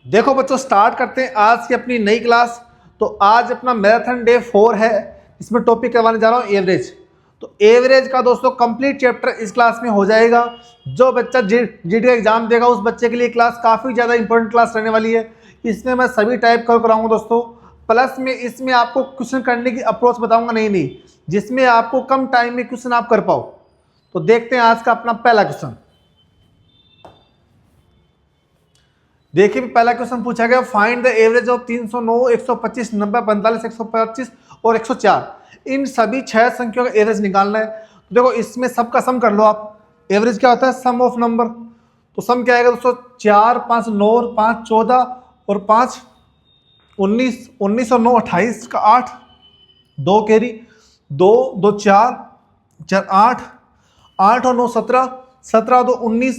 देखो बच्चों, स्टार्ट करते हैं आज की अपनी नई क्लास। तो आज अपना मैराथन डे 4 है। इसमें टॉपिक करवाने जा रहा हूँ एवरेज। तो एवरेज का दोस्तों कंप्लीट चैप्टर इस क्लास में हो जाएगा। जो बच्चा जीडी का एग्जाम देगा उस बच्चे के लिए क्लास काफ़ी ज़्यादा इंपॉर्टेंट क्लास रहने वाली है। इसमें मैं सभी टाइप कर कराऊंगा दोस्तों। प्लस में इसमें आपको क्वेश्चन करने की अप्रोच बताऊंगा, नहीं जिसमें आपको कम टाइम में क्वेश्चन आप कर पाओ। तो देखते हैं आज का अपना पहला क्वेश्चन। देखिए पहला क्वेश्चन पूछा गया, फाइंड द एवरेज ऑफ 309, 125, 90, 45, 125 और 104। इन सभी 6 संख्याओं का एवरेज निकालना है। तो देखो इसमें सबका सम कर लो आप। एवरेज क्या होता है? सम ऑफ नंबर। तो सम क्या आएगा दोस्तों? 4, 5, 9, 5, 14 और 5, 19, 19 और 9, 28 का 8, 2 कैरी, 2, 2, 4, 4, 8, 8 और 9, 17, 17 2, 19,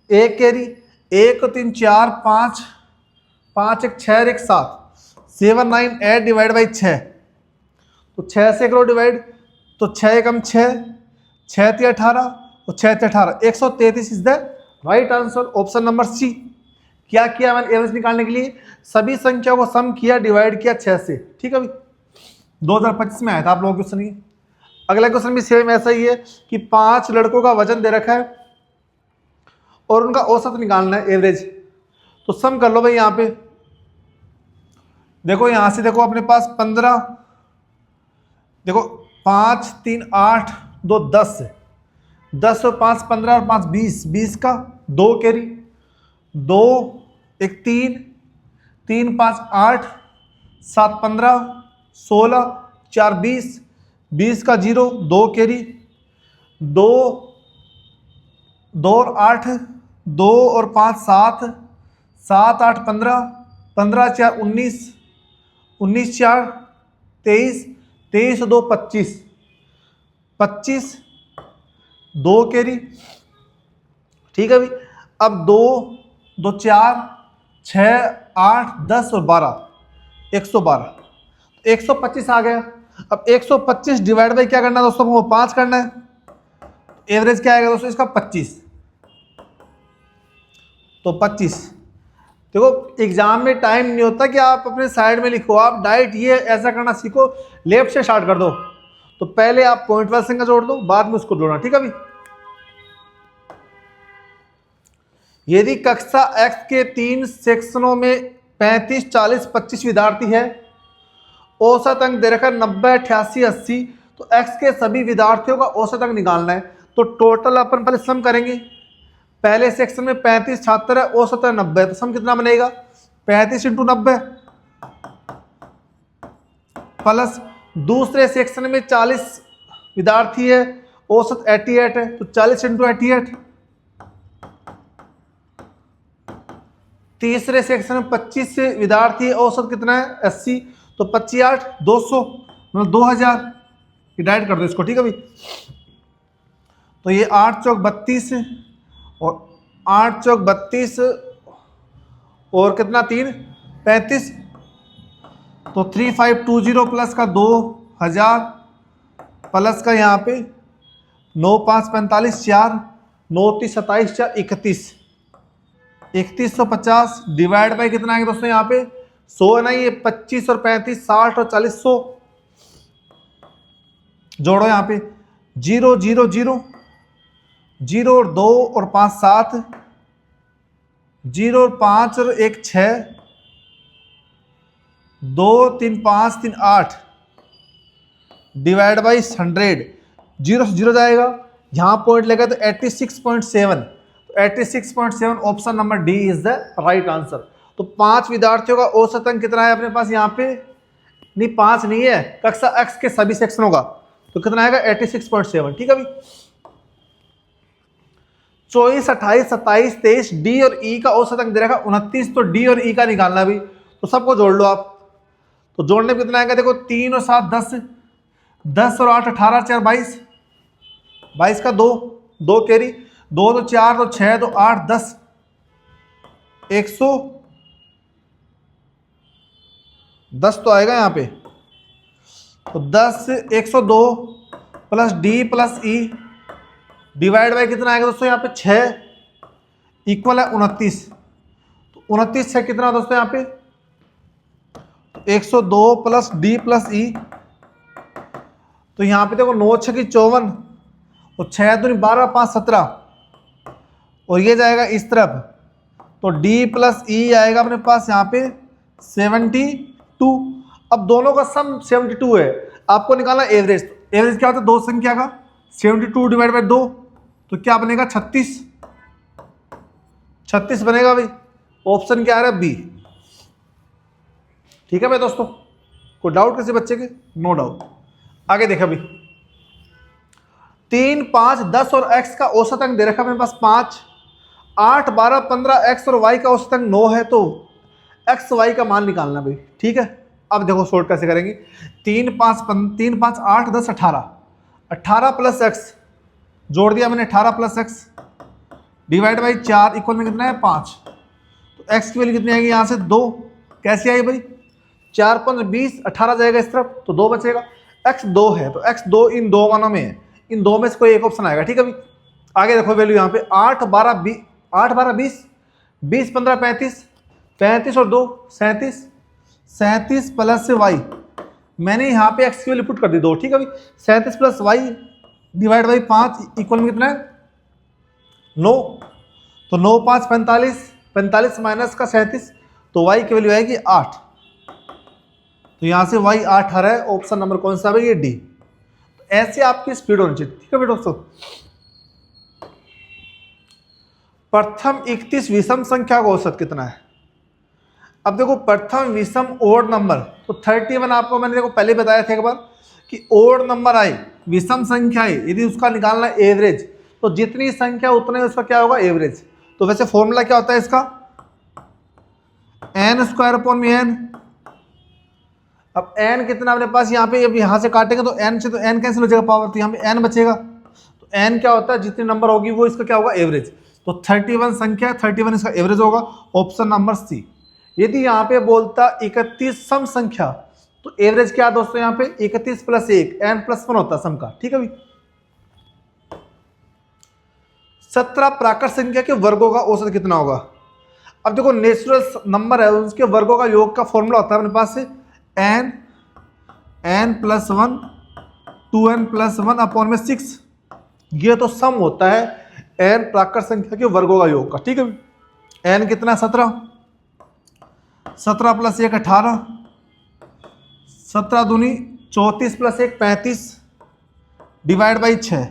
1 कैरी, 1 3 4 5, 5 1 6 1 7, 7 9 8 डिवाइड बाई 6। तो 6 से करो डिवाइड, तो 6 कम 6, 6 3 18 और 6 3 18, 133 is the right answer, option number C. क्या किया मैंने एवरेज निकालने के लिए? सभी संख्याओं को सम किया, डिवाइड किया 6 से। ठीक है भाई, 2025 में आया था आप लोगों को क्वेश्चन ये। अगला क्वेश्चन भी सेम ऐसा ही है कि 5 लड़कों का वजन दे रखा है और उनका औसत निकालना है, एवरेज। तो सम कर लो भाई। यहां पे देखो, यहां से देखो अपने पास 15, देखो 5 3 8 2 10, 10 और 5 15 और 5 20, 20 का 2 कैरी, 2 1 3, 3 5 8, 7 15, 16, 4 20, 20 का 0, 2 कैरी, 2 2 और 8, 2 और 5 7, 7 8 15, 15 4 19, 19 4 23, 23 2 25, 25, 2 कैरी। ठीक है भाई। अब 2 2 4 6 8 10 और 12, 112, 125 आ गया। अब 125 डिवाइड बाई क्या करना है दोस्तों? वो 5 करना है। एवरेज क्या आएगा दोस्तों इसका? 25। तो 25। देखो एग्जाम में टाइम नहीं होता कि आप अपने साइड में लिखो, आप डायरेक्ट ये ऐसा करना सीखो, लेफ्ट से स्टार्ट कर दो। तो पहले आप पॉइंट वाला संख्या जोड़ दो, बाद में उसको जोड़ना। ठीक है भाई। यदि कक्षा एक्स के 3 सेक्शनों में 35 40 25 विद्यार्थी है, औसत अंक दे रखा 90 88 80, तो एक्स के सभी विद्यार्थियों का औसत अंक निकालना है। तो टोटल अपन पहले सम करेंगे। पहले सेक्शन में 35 छात्र है, औसत है 90, तो सम कितना बनेगा? 35 इंटू 90 प्लस दूसरे सेक्शन में 40 विद्यार्थी है, औसत 88 है, तो 40 इंटू 88। तीसरे सेक्शन में 25 विद्यार्थी है, औसत कितना है? 80, तो 25 8 200 मतलब 2000। डिवाइड कर दो इसको। ठीक है भाई। तो ये 8 चौक 32 और 8 चौक 32 और कितना 3 35, तो 3520 प्लस का 2000 प्लस का यहाँ पे 9 5 45 4 9 30 27 4 31, 3150 डिवाइड बाई कितना आएगा दोस्तों? यहाँ पे 100 है ना, ये 25 और 35 60 और 40 100। जोड़ो यहाँ पे 0 0 0 0 और 2 और 5 7, 0 और 5 और 1 6, 2 3 5 3 8 डिवाइड बाई 100। 0 से 0 जाएगा, यहाँ पॉइंट लेगा तो 86.7। तो 86.7 option number D is the right answer. तो 5 विद्यार्थियों का औसत अंक कितना है अपने पास यहाँ पे? नहीं 5 नहीं है, कक्षा एक्स के सभी सेक्शनों का। तो कितना आएगा? 86.7। ठीक है भाई। 24 28 27 23 डी और ई का औसत अंक दे रखा 29, तो डी और ई का निकालना भी। तो सबको जोड़ लो आप। तो जोड़ने में कितना आएगा? देखो 3 और 7 10, 10 और 8 18 4 22, 22 का 2 2 कैरी, 2 तो 4 तो 6 तो 8 10, 110 तो आएगा यहाँ पे। तो 10 102 plus D plus E divide by कितना आएगा दोस्तों? यहाँ पे 6 इक्वल है 29। 29 है कितना दोस्तों यहाँ पे 102 प्लस डी प्लस ई, तो यहाँ पे देखो 9 6 की 54 और 6 दूनी 12 5 17 और ये जाएगा इस तरफ, तो d प्लस ई आएगा अपने पास यहाँ पे 72। अब दोनों का सम 72 है, आपको निकालना एवरेज। तो एवरेज क्या होता है दो संख्या का, 72 डिवाइड बाई 2, तो क्या बनेगा 36, 36 बनेगा भाई। ऑप्शन क्या आ रहा है बी। ठीक है भाई दोस्तों, कोई डाउट किसी बच्चे के? No doubt. आगे देखा भाई 3 5 10 और x का औसत अंक दे रखा है मेरे पास 5, 8 12 15 x और y का औसत अंक 9 है, तो x y का मान निकालना भाई। ठीक है, अब देखो शॉर्ट कैसे करेंगे। 3 5 8 10 18, 18 प्लस एक्स जोड़ दिया मैंने, 18 plus x divide by 4 equal में कितना है 5, तो x की वैल्यू कितनी आएगी यहाँ से 2। कैसे आई भाई, 4 5 20, 18 जाएगा इस तरफ तो 2 बचेगा। x 2 है तो x 2 इन दो मानों में है, इन दो में से कोई एक ऑप्शन आएगा। ठीक है भाई, आगे देखो वैल्यू यहाँ पे 8 12 20, 8 12 20, 20 15 35, 35 और 2 37, 37 प्लस y, मैंने यहाँ पे x की वैल्यू पुट कर दी 2। ठीक है भाई, 37 plus y divide by 5 equal में कितना है 9, तो 9 5 45, 45 माइनस का 37, तो y की वैल्यू आएगी 8, तो यहाँ से y 8 आ रहा है। ऑप्शन नंबर कौन सा है ये डी। ऐसे आपकी स्पीड होनी चाहिए। ठीक है भाई दोस्तों, प्रथम 31 विषम संख्या का औसत कितना है। अब देखो प्रथम विषम ओड नंबर, तो 31 आपको मैंने देखो पहले बताया था एक बार कि ओड नंबर आए विषम संख्या है, यदि उसका निकालना एवरेज, तो जितनी संख्या उतने उसका क्या होगा एवरेज। तो वैसे फॉर्मूला क्या होता है इसका, एन स्क्वायर अपॉन में एन। अब n कितना अपने पास यहाँ पे, अब यहाँ से काटेंगे तो n से तो n कैंसिल हो जाएगा पावर, तो यहाँ पे n बचेगा। तो n क्या होता है, जितनी नंबर होगी वो इसका क्या होगा एवरेज। तो 31 संख्या, 31 इसका एवरेज होगा। Option number C. यदि यहाँ पे बोलता 31 सम संख्या, तो एवरेज क्या दोस्तों यहाँ पे 31 प्लस 1 n प्लस 1 होता है सम का। ठीक है भाई। 17 प्राकृत संख्या के वर्गों का औसत कितना होगा। अब देखो नेचुरल नंबर है, उसके वर्गों का योग का फॉर्मूला होता है अपने पास से n plus 1 2n plus 1 upon में 6, ये तो सम होता है n प्राकृत संख्या के वर्गों का योग का। ठीक है, n कितना 17, 17 प्लस 1 18, 17 दूनी 34 प्लस 1 35 डिवाइड बाई 6।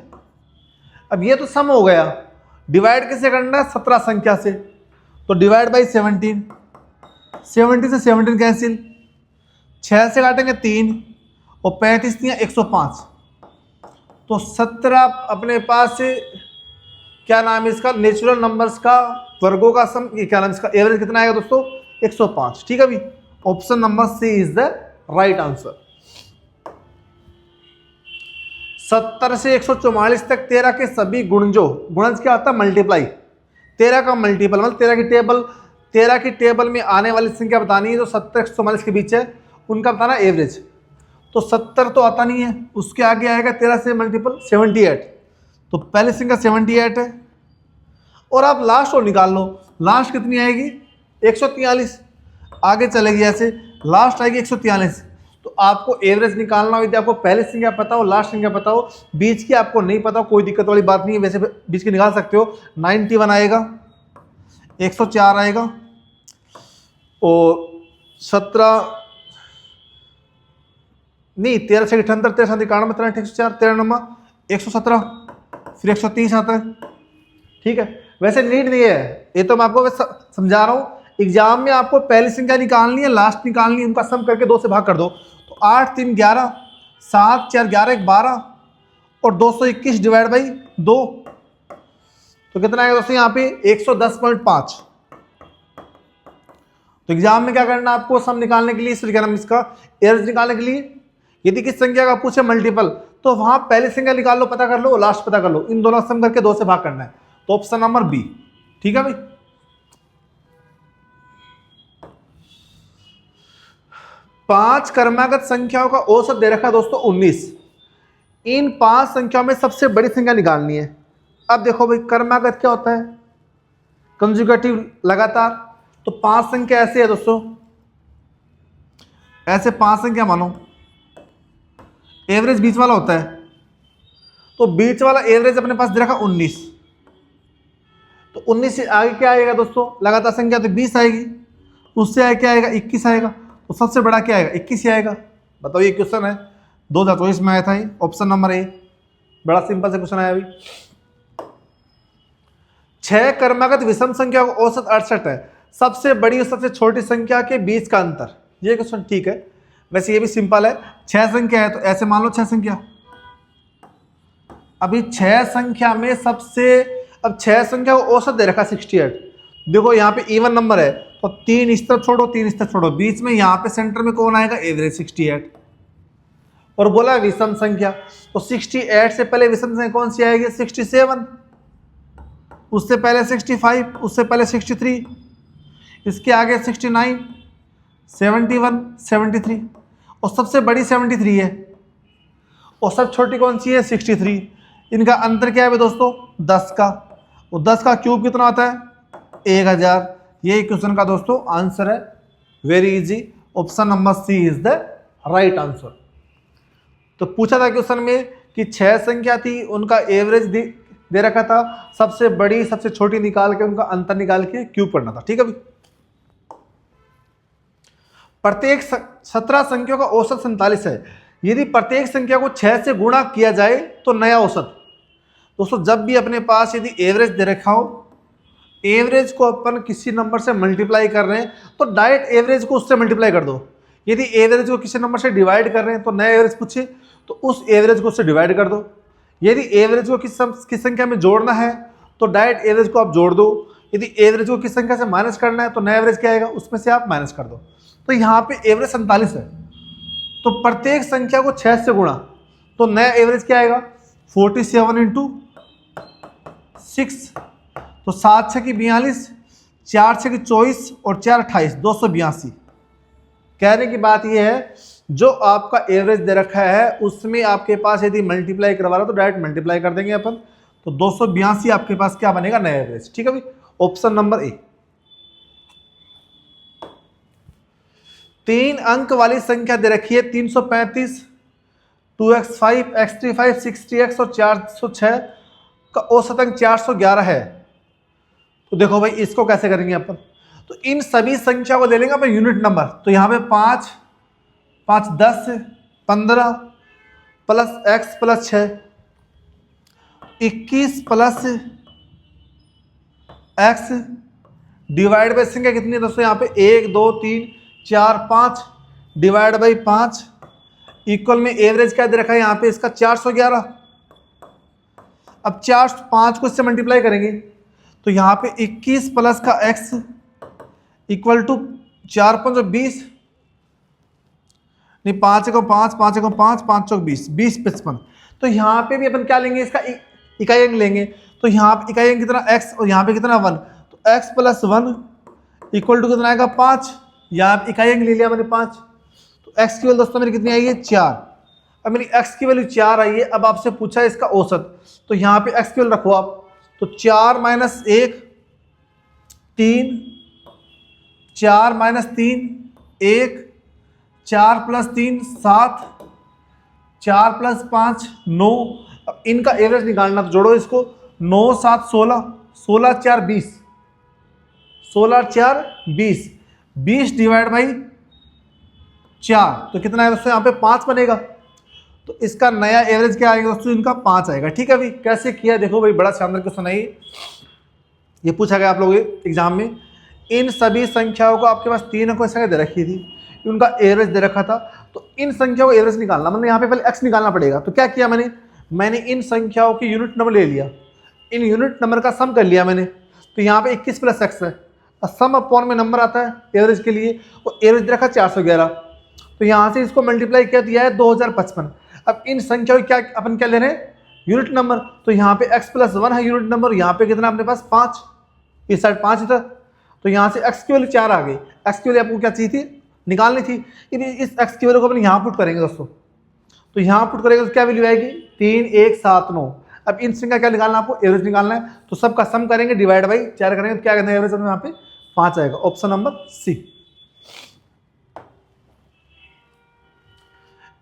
अब ये तो सम हो गया, डिवाइड किससे करना है 17 संख्या से, तो डिवाइड बाई 17, 70 से 17 कैंसिल, 6 से काटेंगे 3 और 35 दिया 105, तो 17 अपने पास से क्या नाम है इसका नेचुरल नंबर्स का वर्गों का सम, ये क्या नाम इसका एवरेज कितना आएगा दोस्तों 105। ठीक है भाई, option number C is the right answer. 70 से 144 तक 13 के सभी गुणजों, गुणज क्या होता है मल्टीप्लाई, 13 का मल्टीपल मतलब 13 की टेबल में आने वाली संख्या बतानी है जो 70 144 के बीच है, उनका बताना एवरेज। तो 70 तो आता नहीं है, उसके आगे आएगा 13 से मल्टीपल 78, तो पहले संख्या 78 है, और आप लास्ट और निकाल लो, लास्ट कितनी आएगी 143, आगे चलेगी ऐसे लास्ट आएगी 143। तो आपको एवरेज निकालना हो, यदि आपको पहले संख्या पता हो लास्ट संख्या पता हो, बीच की आपको नहीं पता हो कोई दिक्कत वाली बात नहीं है, वैसे बीच की निकाल सकते हो। 91 आएगा, 104 आएगा, और 17 नहीं 13 से 78 13 से 91 13 104 13 नंबर 117, फिर 130 आता है। ठीक है, वैसे नीड नहीं है, ये तो मैं आपको समझा रहा हूँ। एग्जाम में आपको पहली संख्या निकालनी है लास्ट निकालनी है, उनका सम करके 2 से भाग कर दो, तो 8 3 11 7 4 11 1 12 और 221 डिवाइड बाई 2, तो कितना आएगा दोस्तों यहाँ पे 110.5। तो एग्जाम में क्या करना है आपको सम निकालने के लिए, इसका एवरेज निकालने के लिए, यदि किस संख्या का पूछे मल्टीपल, तो वहां पहली संख्या निकाल लो पता कर लो, लास्ट पता कर लो, इन दोनों सम करके 2 से भाग करना है, तो ऑप्शन नंबर बी। ठीक है भाई। पांच क्रमागत संख्याओं का औसत दे रखा है दोस्तों 19। इन 5 संख्याओं में सबसे बड़ी संख्या निकालनी है। अब देखो भाई क्रमागत क्या होता है, कंजुगेटिव लगातार, तो 5 संख्या ऐसे है दोस्तों, ऐसे 5 संख्या मानो, एवरेज बीच वाला होता है, तो बीच वाला एवरेज अपने पास दे रखा 19, तो 19 से आगे क्या आएगा दोस्तों, लगातार संख्या तो 20 आएगी, उससे आगे क्या आएगा 21 आएगा, तो सबसे बड़ा क्या आएगा 21 ही आएगा। बताओ ये क्वेश्चन है 2024 में आया था, ये ऑप्शन नंबर ए, बड़ा सिंपल से क्वेश्चन आया अभी। 6 क्रमागत विषम संख्या का औसत 68 है, सबसे बड़ी और सबसे छोटी संख्या के बीच का अंतर, ये क्वेश्चन ठीक है, वैसे ये भी सिंपल है। 6 संख्या है तो ऐसे मान लो 6 संख्या, अभी 6 संख्या में सबसे, अब 6 संख्या को औसत दे रखा 68, देखो यहाँ पे इवन नंबर है तो 3 इस तरफ छोड़ो 3 इस तरफ छोड़ो, बीच में यहाँ पे सेंटर में कौन आएगा एवरेज 68, और बोला विषम संख्या, तो 68 से पहले विषम संख्या कौन सी आएगी 67, उससे पहले 65, उससे पहले 63, इसके आगे 69, 71, 73, और सबसे बड़ी 73 है, और सब छोटी कौन सी है 63। इनका अंतर क्या है दोस्तों 10 का, और 10 का क्यूब कितना आता है 1000। ये क्वेश्चन का दोस्तों आंसर है, very easy, option number C is the right answer. तो पूछा था क्वेश्चन में कि 6 संख्या थी, उनका एवरेज दे रखा था, सबसे बड़ी सबसे छोटी निकाल के उनका अंतर निकाल के क्यूब करना था, ठीक है भाई। प्रत्येक 17 संख्या का औसत 47 है, यदि प्रत्येक संख्या को 6 से गुणा किया जाए तो नया औसत। दोस्तों जब भी अपने पास यदि एवरेज दे रखा हो, एवरेज को अपन किसी नंबर से मल्टीप्लाई कर रहे हैं तो डायरेक्ट एवरेज को उससे मल्टीप्लाई कर दो, यदि एवरेज को किसी नंबर से डिवाइड कर रहे हैं तो नया एवरेज पूछे तो उस एवरेज को उससे डिवाइड कर दो, यदि एवरेज को किस संख्या में जोड़ना है तो डायरेक्ट एवरेज को आप जोड़ दो, यदि एवरेज को किस संख्या से माइनस करना है तो नया एवरेज क्या आएगा उसमें से आप माइनस कर दो। तो यहाँ पे एवरेज 47 है, तो प्रत्येक संख्या को 6 से गुणा तो नया एवरेज क्या आएगा 47 इंटू 6, तो 7 6 की 42, 4 6 की 24 और 4 28, 282। कहने की बात यह है जो आपका एवरेज दे रखा है उसमें आपके पास यदि मल्टीप्लाई करवा रहा तो डायरेक्ट मल्टीप्लाई कर देंगे अपन, तो 282 आपके पास क्या बनेगा नया एवरेज, ठीक है भाई, ऑप्शन नंबर ए। 3 अंक वाली संख्या दे रखी है 335, 2x5, x35, 60x और 406 का औसत अंक 411 है। तो देखो भाई इसको कैसे करेंगे अपन, तो इन सभी संख्या को ले लेंगे अपन यूनिट नंबर, तो यहाँ पे 5 5 10 15 plus x plus 6 21 plus x divide by संख्या कितनी है दोस्तों, यहाँ पे 1 2 3 4 5 डिवाइड बाई 5 इक्वल में एवरेज क्या दे रखा है यहाँ पे इसका 411। अब 5 को इससे मल्टीप्लाई करेंगे तो यहाँ पे 21 प्लस का x इक्वल टू 4 5 20, नहीं 5 को 5 5 को 5 5 चौक 20 20 55। तो यहाँ पे भी अपन क्या लेंगे इसका इकाई अंक लेंगे, तो यहाँ पे इकाई अंक कितना x और यहाँ पे कितना 1, तो x प्लस 1 इक्वल टू कितना आएगा 5, यहाँ पे इकाई अंक ले लिया मैंने 5, तो x की वैल्यू दोस्तों मेरी कितनी आई है 4। अब मेरी x की वैल्यू 4 आई है, अब आपसे पूछा है इसका औसत, तो यहाँ पे x की वैल्यू रखो आप, तो 4 माइनस 1 3, 4 माइनस 3 1, 4 प्लस 3 7, 4 प्लस 5 9। अब इनका एवरेज निकालना, तो जोड़ो इसको, 9 7 16, 16 4 20, 16 4 20, 20 डिवाइड बाई 4 तो कितना है दोस्तों यहाँ पे 5 बनेगा, तो इसका नया एवरेज क्या आएगा दोस्तों इनका 5 आएगा, ठीक है भाई। कैसे किया देखो भाई, बड़ा शानदार क्वेश्चन है ये पूछा गया आप लोग एग्जाम में। इन सभी संख्याओं को आपके पास 3 अंकों संख्या दे रखी थी, उनका एवरेज दे रखा था, तो इन संख्याओं को एवरेज निकालना, मतलब यहाँ पे पहले x निकालना पड़ेगा। तो क्या किया मैंने इन संख्याओं की यूनिट नंबर ले लिया, इन यूनिट नंबर का सम कर लिया मैंने, तो यहाँ पे 21 प्लस x है, सम अपॉन में नंबर आता है एवरेज के लिए, और एवरेज दे रखा 411, तो यहाँ से इसको मल्टीप्लाई किया दिया है 2055। अब इन संख्याओं क्या अपन क्या ले रहे हैं यूनिट नंबर, तो यहाँ पे x प्लस 1 है यूनिट नंबर, यहाँ पे कितना अपने पास 5, इस साइड 5 था, तो यहाँ से x की वैल्यू 4 आ गई। x की वैल्यू आपको क्या चाहिए थी निकालनी थी, इस x की वैल्यू को अपन यहाँ पुट करेंगे दोस्तों, तो यहाँ पुट करेंगे तो क्या वैल्यू आएगी 3 1 7 9। अब इन संख्या क्या निकालना आपको एवरेज निकालना है, तो सबका सम करेंगे डिवाइड बाई 4 करेंगे तो क्या करना है एवरेज यहाँ पे 5 आएगा, ऑप्शन नंबर सी।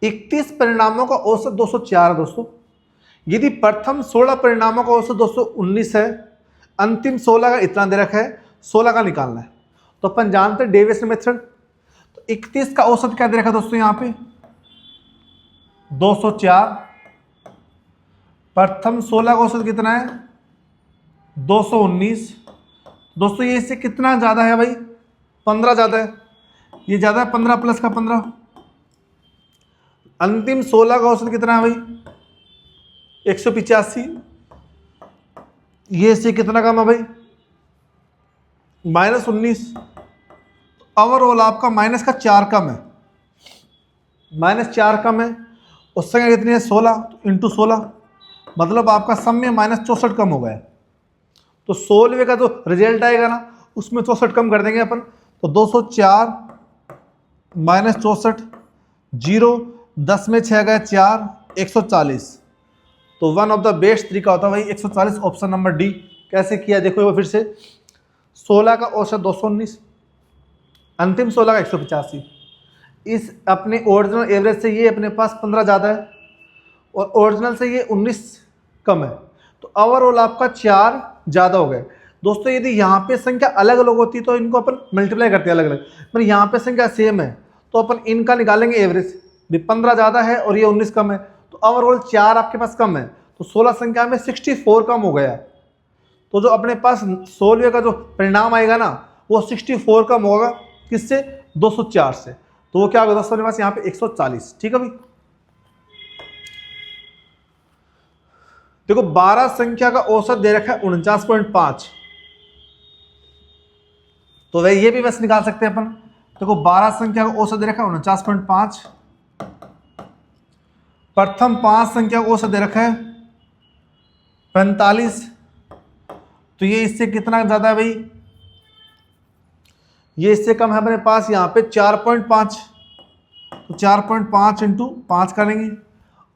31 परिणामों का औसत 204 है दोस्तों। यदि प्रथम 16 परिणामों का औसत 219 है, अंतिम 16 का इतना दे रखा है, 16 का निकालना है, तो अपन जानते हैं डेविएशन मेथड। तो 31 का औसत क्या दे रखा है दोस्तों, यहां पे 204, प्रथम 16 का औसत कितना है 219। दोस्तों ये इससे कितना ज्यादा है भाई, 15 ज्यादा है, ये ज्यादा है 15 प्लस का 15। अंतिम 16 का औसत कितना है भाई 185, ये इससे कितना कम है भाई -19। ओवरऑल आपका माइनस का 4 कम है, -4 कम है, उस संख्या कितनी है 16, तो इंटू 16, मतलब आपका सम में -64 कम हो गया। तो 16वें का जो रिजल्ट आएगा ना उसमें 64 कम कर देंगे अपन, तो 204 -64, 0 10 में 6 गए 4, 140। तो वन ऑफ द बेस्ट तरीका होता है भाई 140, ऑप्शन नंबर डी। कैसे किया देखो फिर से, 16 का औसत 219, अंतिम 16 का 185, इस अपने ओरिजिनल एवरेज से ये अपने पास 15 ज़्यादा है और ओरिजिनल से ये 19 कम है, तो ओवरऑल आपका 4 ज़्यादा हो गए। दोस्तों यदि यहाँ पे संख्या अलग अलग होती तो इनको अपन मल्टीप्लाई करते हैं अलग अलग, पर यहाँ पे संख्या सेम है तो अपन इनका निकालेंगे एवरेज, भी 15 ज़्यादा है और ये 19 कम है, तो ओवरऑल 4 आपके पास कम है, तो 16 संख्या में 64 कम हो गया। तो जो अपने पास 16वें का जो परिणाम आएगा ना वो 64 कम होगा, किससे 204 से, तो वो क्या होगा दोस्तों अपने पास यहाँ पे 140। ठीक है भाई, देखो 12 संख्या का औसत दे रखा है 49.5, तो वह ये भी बस निकाल सकते हैं अपन। देखो 12 संख्या का औसत दे रखा है 49.5, प्रथम 5 संख्या का औसत दे रखा है 45, तो ये इससे कितना ज्यादा है भाई, ये इससे कम है अपने पास यहाँ पे 4.5, तो 4.5 इंटू 5 करेंगे,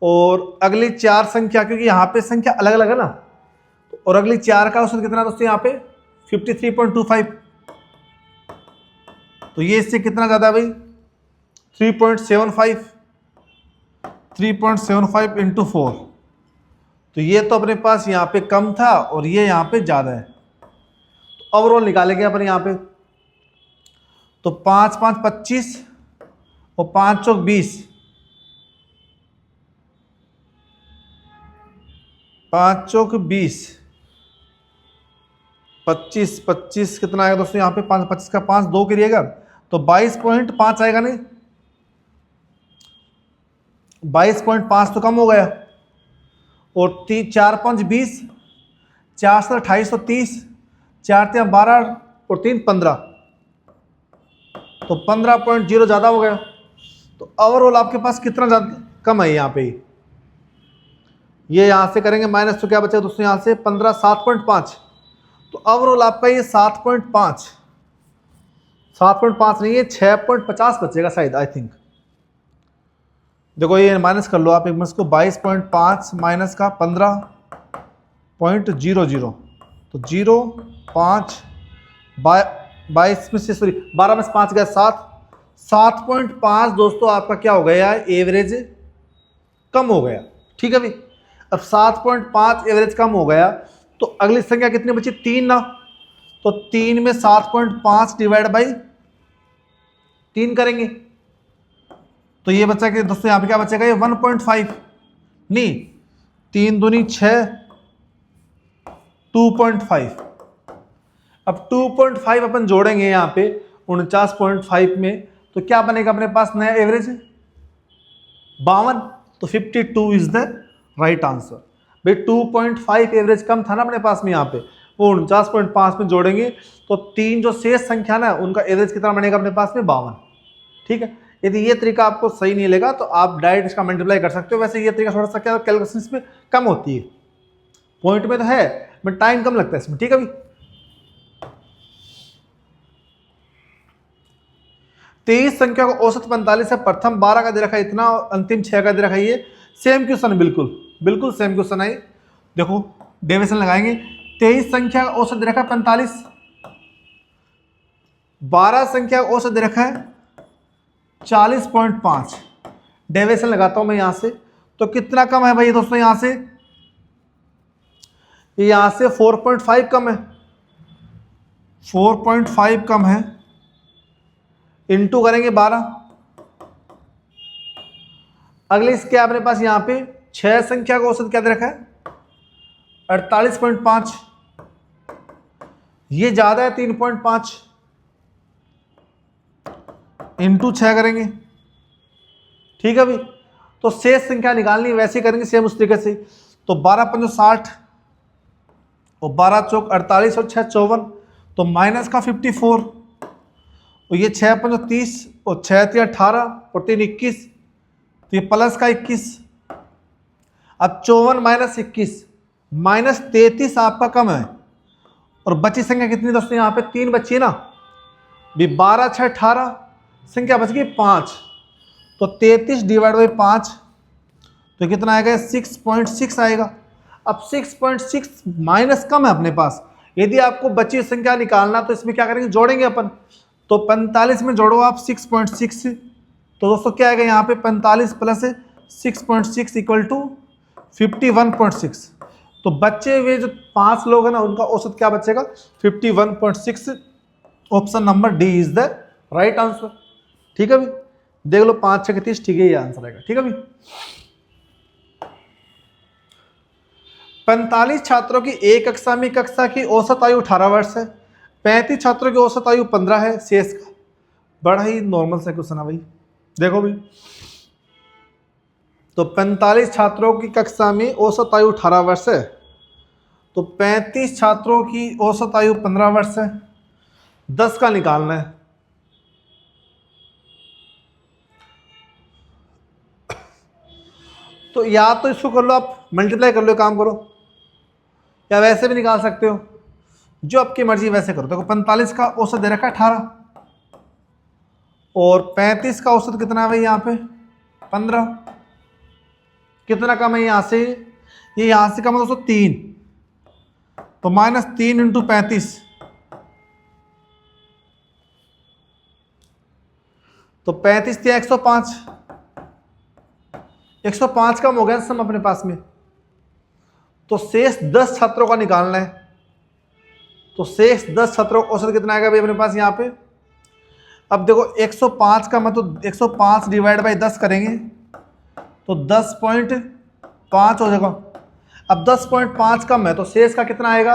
और अगली 4 संख्या, क्योंकि यहाँ पे संख्या अलग अलग है ना, और अगली 4 का औसत कितना दोस्तों यहाँ पे 53.25, तो ये इससे कितना ज्यादा है भाई 3.75, 3.75 इंटू 4, तो ये तो अपने पास यहाँ पे कम था और ये यहाँ पे ज्यादा है, तो ओवरऑल निकालेंगे अपन यहाँ पे, तो 5 5 25 और 5 चौक 20, 5 चौक 20, 25 25 कितना आएगा दोस्तों यहाँ पे 5 25 का 5 2 करिएगा तो 22.5 आएगा, नहीं 22.5 तो कम हो गया, और 4 5 20, 4 7 28 तो 30, 4 3 12 और 3 15, तो 15.0 ज़्यादा हो गया। तो ओवरऑल आपके पास कितना ज़्यादा कम है यहाँ पे, ये यहाँ से करेंगे माइनस तो क्या बचेगा दोस्तों यहाँ से 15 7.5, तो ओवरऑल आपका ये 7.5 नहीं है 6.50 बचेगा शायद, आई थिंक। देखो ये माइनस कर लो आप एक मिनट को, 22.5 माइनस का 15.00, तो 0.5 22 में से सॉरी 12 में से 5 गया 7.5 दोस्तों आपका क्या हो गया, एवरेज कम हो गया। ठीक है भाई, अब 7.5 एवरेज कम हो गया, तो अगली संख्या कितनी बची 3 ना, तो 3 में 7.5 डिवाइड बाई 3 करेंगे, तो ये बचा कि दोस्तों यहाँ पे क्या बचेगा, ये 1.5 नहीं 3 दूनी 6 2.5, अब 2.5 अपन जोड़ेंगे यहाँ पे 49.5 में, तो क्या बनेगा अपने पास नया एवरेज 52, तो 52 इज द राइट आंसर। भाई 2.5 एवरेज कम था ना अपने पास में, यहाँ पे वो 49.5 में जोड़ेंगे तो 3 जो शेष संख्या ना उनका एवरेज कितना बनेगा अपने पास में 52। ठीक है, यदि ये तरीका आपको सही नहीं लगा तो आप डायरेक्ट इसका मल्टीप्लाई कर सकते हो, वैसे ये तरीका थोड़ा सा क्या कैलकुलेशन में कम होती है, पॉइंट में तो है बट टाइम कम लगता है इसमें। ठीक है भाई, 23 संख्या का औसत 45 है, प्रथम 12 का दे रखा है इतना, अंतिम 6 का दे रखा है ये, सेम क्वेश्चन बिल्कुल सेम क्वेश्चन है। देखो डेविएशन लगाएंगे, 23 संख्या का औसत दे रखा है 45, 12 संख्या का औसत दे रखा है 40.5। डेविएशन लगाता हूं मैं यहां से, तो कितना कम है भाई दोस्तों, यहां से 4.5 कम है, 4.5 कम है, इंटू करेंगे 12। अगले इसके अपने पास यहां पे 6 संख्या का औसत क्या दे रखा है 48.5, ये ज्यादा है 3.5, इंटू 6 करेंगे। ठीक है भाई, तो शेष संख्या निकालनी वैसे करेंगे सेम उस तरीके से। तो 12 पंजो 60 और 12 चौक 48 और 6 54, तो माइनस का 54, और ये 6 पंजो 30 और 6 3 18 और 3 21, तो ये प्लस का 21। अब 54 माइनस 21 माइनस 33 आपका कम है, और बची संख्या कितनी दोस्तों, यहाँ पे 3 बची है ना भी, 12 6 18, संख्या बच गई 5, तो 33 डिवाइड बाई 5, तो कितना आएगा 6.6 आएगा। अब 6.6 माइनस कम है अपने पास, यदि आपको बची संख्या निकालना तो इसमें क्या करेंगे, जोड़ेंगे अपन। तो 45 में जोड़ो आप 6.6, तो दोस्तों क्या आएगा यहाँ पे 45 प्लस 6.6 इक्वल टू 51.6। तो बच्चे हुए जो 5 लोग हैं ना, उनका औसत क्या बचेगा 51.6। Option number D is the right answer. ठीक है भाई, देख लो 5 6 30, ठीक है, ये आंसर आएगा। ठीक है भाई, 45 छात्रों की एक कक्षा में कक्षा की औसत आयु 18 वर्ष है, 35 छात्रों की औसत आयु 15 है, शेष का। बड़ा ही नॉर्मल सा क्वेश्चन है भाई, देखो भाई। तो 45 छात्रों की कक्षा में औसत आयु 18 वर्ष है, तो 35 छात्रों की औसत आयु 15 वर्ष है, 10 का निकालना है। तो या तो इसको कर लो आप मल्टीप्लाई कर लो, काम करो, या वैसे भी निकाल सकते हो, जो आपकी मर्जी वैसे करो। देखो 45 का औसत दे रखा है 18, और 35 का औसत कितना है भाई यहाँ पे 15, कितना कम है यहाँ से, ये यहाँ से कम है दोस्तों 3, तो -3 इंटू 35, तो 35 दिया 105, 105 कम हो गया सम अपने पास में। तो शेष 10 छात्रों का निकालना है, तो शेष 10 छात्रों का औसत कितना आएगा भाई अपने पास यहाँ पे। अब देखो 105 का मतलब 105 डिवाइड बाई 10 करेंगे तो 10.5 हो जाएगा। अब 10.5 कम है, तो शेष का कितना आएगा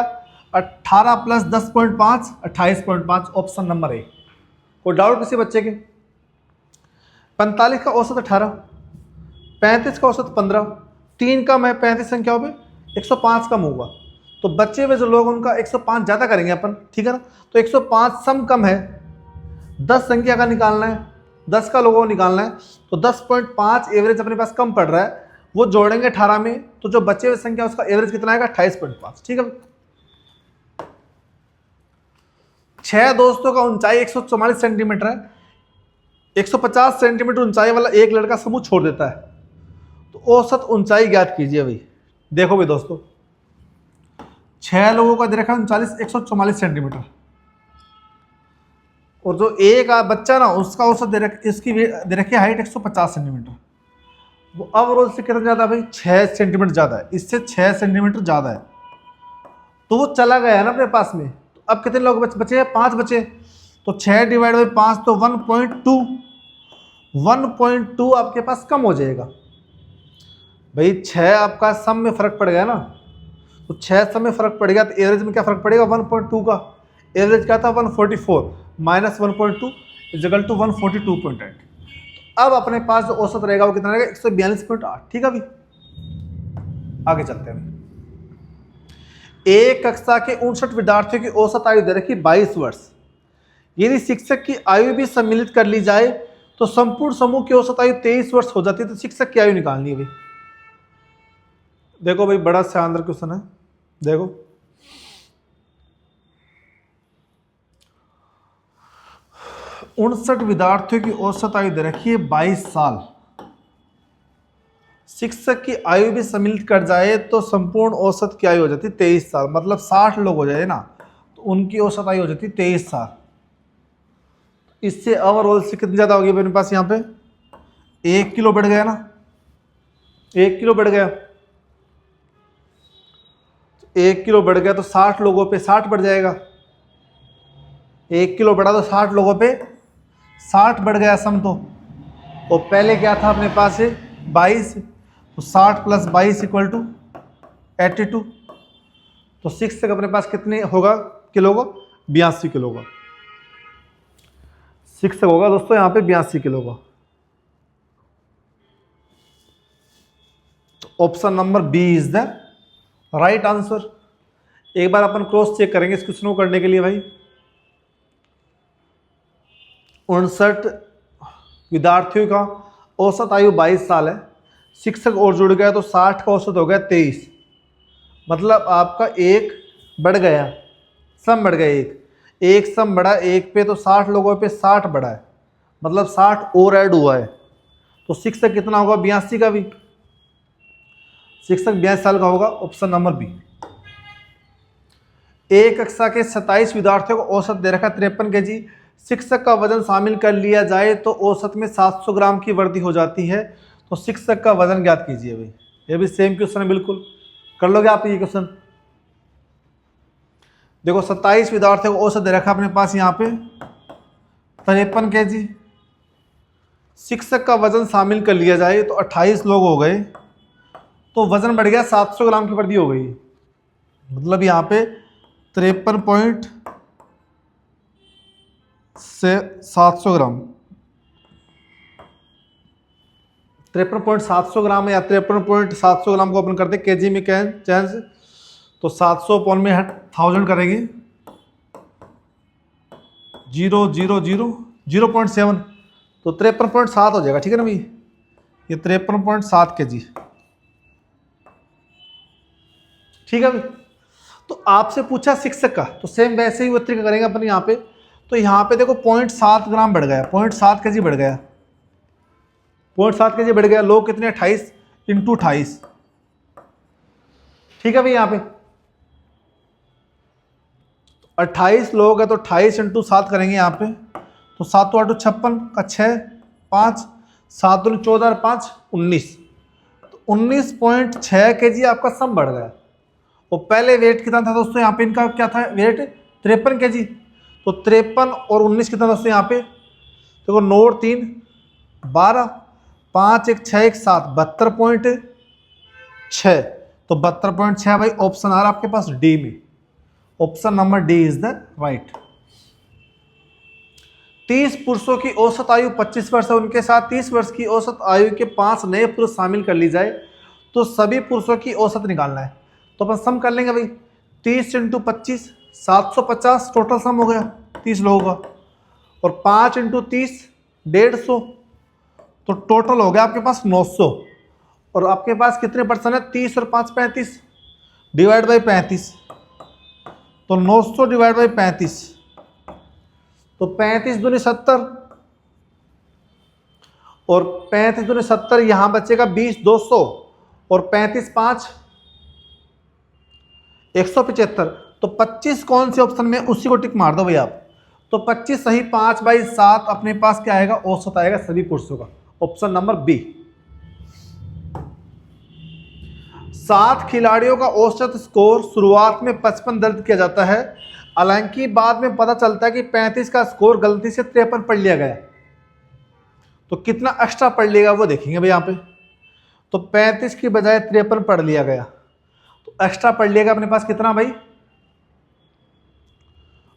18 प्लस 10.5 28.5, ऑप्शन नंबर ए। कोई डाउट किसी बच्चे के। 45 का औसत 18, 35 का औसत 15, 3 कम है 35 संख्याओं पे, 105 कम होगा, तो बच्चे में जो लोग उनका 105 ज़्यादा करेंगे अपन। ठीक है ना, तो 105 सम कम है, 10 संख्या का निकालना है, 10 का लोगों को निकालना है, तो 10.5 एवरेज अपने पास कम पड़ रहा है, वो जोड़ेंगे 18 में, तो जो बचे हुए संख्या उसका एवरेज कितना आएगा 28.5। ठीक है, 6 दोस्तों का ऊंचाई 144 सेंटीमीटर है, 150 सेंटीमीटर ऊंचाई वाला एक लड़का समूह छोड़ देता है, तो औसत ऊंचाई ज्ञात कीजिए भाई। देखो भाई दोस्तों, 6 लोगों का दे रखा है 144 सेंटीमीटर, और जो एक बच्चा ना उसका औसत इसकी दे रखी हाइट 150 सेंटीमीटर, वो ओवरऑल से कितना ज़्यादा भाई 6 सेंटीमीटर ज़्यादा है, इससे 6 सेंटीमीटर ज़्यादा है, तो वो चला गया है ना अपने पास में। तो अब कितने लोग बचे हैं 5 बचे, तो 6 डिवाइड बाई 5 तो 1.2 आपके पास कम हो जाएगा भाई। 6 आपका सम में फर्क पड़ गया ना, तो 6 सम में फर्क पड़ गया, तो एवरेज में क्या फर्क पड़ेगा 1.2 का। एवरेज क्या था 144 माइनस 1.2 इक्वल टू 142.8। तो अब अपने पास जो औसत रहेगा वो कितना रहेगा 142.8। ठीक है अभी आगे चलते हैं। एक कक्षा के 59 विद्यार्थियों की औसत आयु दे रखी 22 वर्ष। यदि शिक्षक की आयु भी सम्मिलित कर ली जाए तो संपूर्ण समूह की औसत आयु 23 वर्ष हो जाती है। तो शिक्षक की आयु निकालनी है भाई। देखो भाई बड़ा शानदार क्वेश्चन है। देखो 59 विद्यार्थियों की औसत आयु दे रखी है 22 साल। शिक्षक की आयु भी सम्मिलित कर जाए तो संपूर्ण औसत की आयु हो जाती है 23 साल। मतलब 60 लोग हो जाए ना तो उनकी औसत आयु हो जाती है 23 साल। इससे ओवरऑल से कितनी ज़्यादा होगी मेरे पास यहाँ पे 1 किलो बढ़ गया ना, 1 किलो बढ़ गया, 1 किलो बढ़ गया तो 60 लोगों पे 60 बढ़ जाएगा। 1 किलो बढ़ा तो 60 लोगों पे 60 बढ़ गया सम तो। और पहले क्या था अपने पास 22, तो 60 + 22 = 82। तो 6 तक अपने पास कितने होगा किलो का, 82 किलो का। 6 तक होगा दोस्तों यहाँ पे 82 किलो का। तो option number B is the right answer. एक बार अपन क्रॉस चेक करेंगे इस क्वेश्चन को करने के लिए भाई। 59 विद्यार्थियों का औसत आयु 22 साल है, शिक्षक और जुड़ गया तो 60 का औसत हो गया 23। मतलब आपका एक बढ़ गया, सम बढ़ गया, एक सम बढ़ा एक पे, तो 60 लोगों पे 60 बढ़ा है, मतलब 60 और ऐड हुआ है। तो शिक्षक कितना होगा 82 का भी, शिक्षक 82 साल का होगा, ऑप्शन नंबर बी। एक कक्षा के 27 विद्यार्थियों को औसत दे रखा 53 kg, शिक्षक का वजन शामिल कर लिया जाए तो औसत में 700 ग्राम की वृद्धि हो जाती है। तो शिक्षक का वजन ज्ञात कीजिए भाई। ये भी सेम क्वेश्चन है, बिल्कुल कर लोगे आप ये क्वेश्चन। देखो 27 विद्यार्थियों को औसत दे रखा अपने पास यहाँ पे 53 kg, शिक्षक का वजन शामिल कर लिया जाए तो 28 लोग हो गए, तो वजन बढ़ गया 700 ग्राम की वृद्धि हो गई। मतलब यहाँ पे 53 से 700 ग्राम, 53.700 ग्राम या 53.700 ग्राम को अपन करते केजी में चेंज, तो 700 अपॉन में 1000 करेंगे, 0.7, तो 53.7 हो जाएगा। ठीक है ना भाई, ये 53.7 kg। ठीक है भाई। तो आपसे पूछा शिक्षक का, तो सेम वैसे ही वो तरीका करेंगे अपन यहाँ पे। तो यहाँ पे देखो 0.7 ग्राम बढ़ गया, 0.7 kg बढ़ गया, 0.7 kg बढ़ गया। लोग कितने 28 × 28। ठीक है भाई। यहाँ पे 28 लोग है तो 28 × 7 करेंगे यहाँ पे, तो 7 8 56 का 6 5 7 2 14 और 5 19, तो 19.6 kg आपका सम बढ़ गया। और पहले वेट कितना था दोस्तों यहाँ पे, इनका क्या था वेट 53 kg, तो 53 और 19 कितना दोस्तों यहाँ पे, देखो 9 और 3 12 5 1 6 1 7 72.6, तो 72.6 भाई ऑप्शन आ रहा आपके पास डी में, option number D is the right. 30 पुरुषों की औसत आयु 25 वर्ष है, उनके साथ 30 वर्ष की औसत आयु के 5 नए पुरुष शामिल कर ली जाए तो सभी पुरुषों की औसत निकालना है। तो अपन सम कर लेंगे भाई, 30 × 25 750 टोटल सम हो गया 30 लोगों का, और 5 × 30 150, तो टोटल हो गया आपके पास 900। और आपके पास कितने पर्सन है, 30 और 5 35, डिवाइड बाई 35, तो 900 डिवाइड बाई 35, तो 35 दूनी 70, और 35 दूनी 70, यहां बचेगा 20 200, और 35 5 175, तो 25 कौन से ऑप्शन में, उसी को टिक मार दो भाई आप। तो 25 सही, 5/7 अपने पास क्या आएगा, औसत आएगा सभी पुरुषों का, ऑप्शन नंबर बी। 7 खिलाड़ियों का औसत स्कोर शुरुआत में 55 दर्ज किया जाता है, हालांकि बाद में पता चलता है कि 35 का स्कोर गलती से 53 पढ़ लिया गया। तो कितना एक्स्ट्रा पढ़ लिएगा वो देखेंगे भाई यहाँ पे। तो 35 की बजाय 53 पढ़ लिया गया, तो एक्स्ट्रा पढ़ लिएगा अपने पास कितना भाई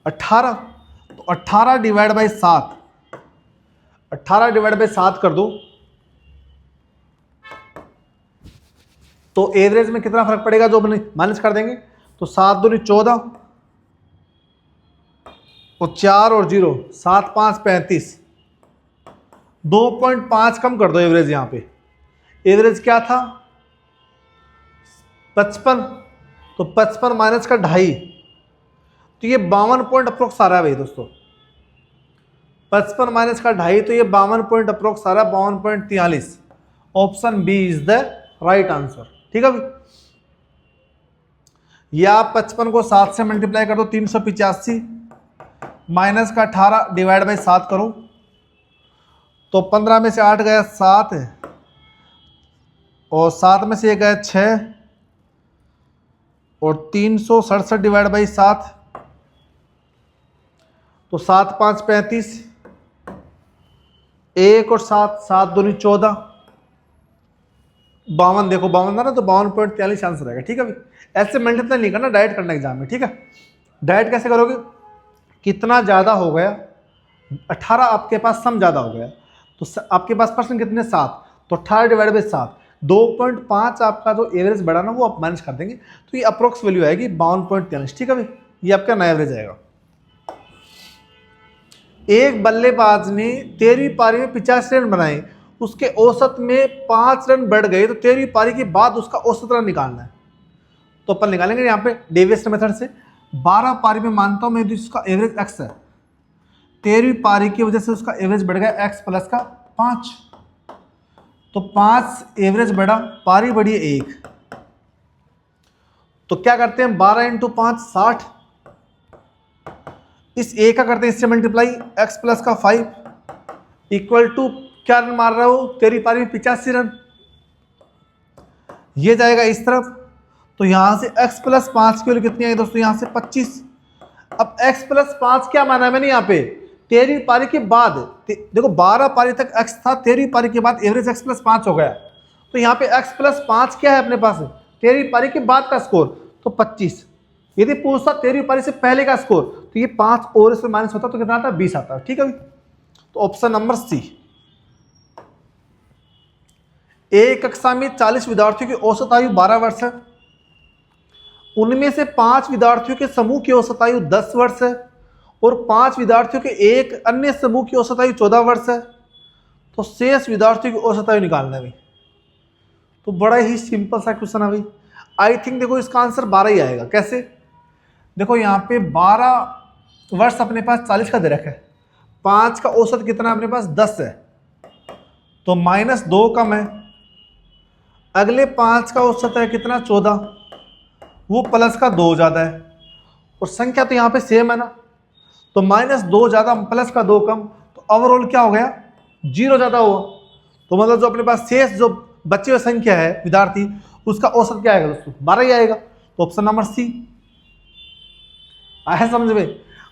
18, तो 18 डिवाइड बाई 7, 18 डिवाइड बाई 7 कर दो, तो एवरेज में कितना फर्क पड़ेगा जो माइनस कर देंगे, तो 7 दूनी 14, और 4 और 0 7 5 35, 2.5 कम कर दो एवरेज। यहाँ पे एवरेज क्या था 55, तो 55 माइनस का 2.5, तो ये 52 पॉइंट अप्रोक्स आ रहा है भाई दोस्तों। 55 माइनस का 2.5, तो ये 52 पॉइंट अप्रोक्स आ रहा है, 52.43। Option B is the right answer. ठीक है भाई। या आप 55 को 7 से मल्टीप्लाई कर दो 385, माइनस का 18 डिवाइड बाई 7 करो तो 15 में से 8 गया 7 और 7 में से 1 गया 6 और 367 डिवाइड बाई 7 तो 7 5 35, 1 और 7 7 दूनी 14, 52 देखो 52 ना तो 52.43 आंसर आएगा। ठीक है भाई, ऐसे मल्टीप्लाई नहीं करना, डायरेक्ट करना एग्जाम में। ठीक है, डायरेक्ट कैसे करोगे, कितना ज़्यादा हो गया 18 आपके पास सम ज़्यादा हो गया तो आपके पास पर्सन कितने 7 तो 18 डिवाइड बाई 7 2.5 आपका जो एवरेज बढ़ा ना वो आप मैनेज कर देंगे तो ये अप्रोक्स वैल्यू आएगी 52.43। ठीक है भाई, ये आपका नया एवरेज आएगा। एक बल्लेबाज ने 13वीं पारी में 85 रन बनाए, उसके औसत में 5 रन बढ़ गए तो 13वीं पारी के बाद उसका औसत रन निकालना है। तो अपन निकालेंगे यहाँ पे डेविएशन मेथड से। 12 पारी में मानता हूँ मैं उसका एवरेज x है, 13वीं पारी की वजह से उसका एवरेज बढ़ गया x प्लस का 5 तो 5 एवरेज बढ़ा, पारी बढ़ी 1 तो क्या करते हैं 12 इंटू 5 60, इस a का करते हैं इससे मल्टीप्लाई x प्लस का 5 इक्वल टू क्या रन मार रहा हो 13वीं पारी में 85 रन, ये जाएगा इस तरफ तो यहां से x प्लस 5 की वैल्यू कितनी आई दोस्तों यहां से 25। अब x प्लस 5 क्या माना है मैंने यहाँ पे 13वीं पारी के बाद, देखो 12 पारी तक x था, 13वीं पारी के बाद एवरेज x प्लस 5 हो गया तो यहाँ पे x प्लस 5 क्या है अपने पास 13वीं पारी के बाद का स्कोर तो 25। यदि पूछता 13वीं पारी से पहले का स्कोर तो ये 5 और इसमें माइनस होता तो कितना आता 20 आता। ठीक है, तो ऑप्शन नंबर सी। एक कक्षा में 40 विद्यार्थियों की औसत आयु 12 वर्ष है, उनमें से 5 विद्यार्थियों के समूह की औसत आयु 10 वर्ष है और 5 विद्यार्थियों के एक अन्य समूह की औसत आयु 14 वर्ष है, तो शेष विद्यार्थियों की औसत आयु निकालना है भाई। तो बड़ा ही सिंपल सा क्वेश्चन है भाई। आई थिंक देखो इसका आंसर 12 ही आएगा। कैसे, देखो यहाँ पे 12 वर्ष अपने पास 40 का दे रखा है, 5 का औसत कितना अपने पास 10 है तो -2 कम है, अगले 5 का औसत है कितना 14 वो प्लस का 2 ज़्यादा है और संख्या तो यहाँ पे सेम है ना तो -2 ज़्यादा प्लस का 2 कम तो ओवरऑल क्या हो गया 0 ज़्यादा हुआ। तो मतलब जो अपने पास शेष जो बची हुई संख्या है विद्यार्थी उसका औसत क्या आएगा दोस्तों 12 ही आएगा। तो ऑप्शन नंबर सी आया समझ में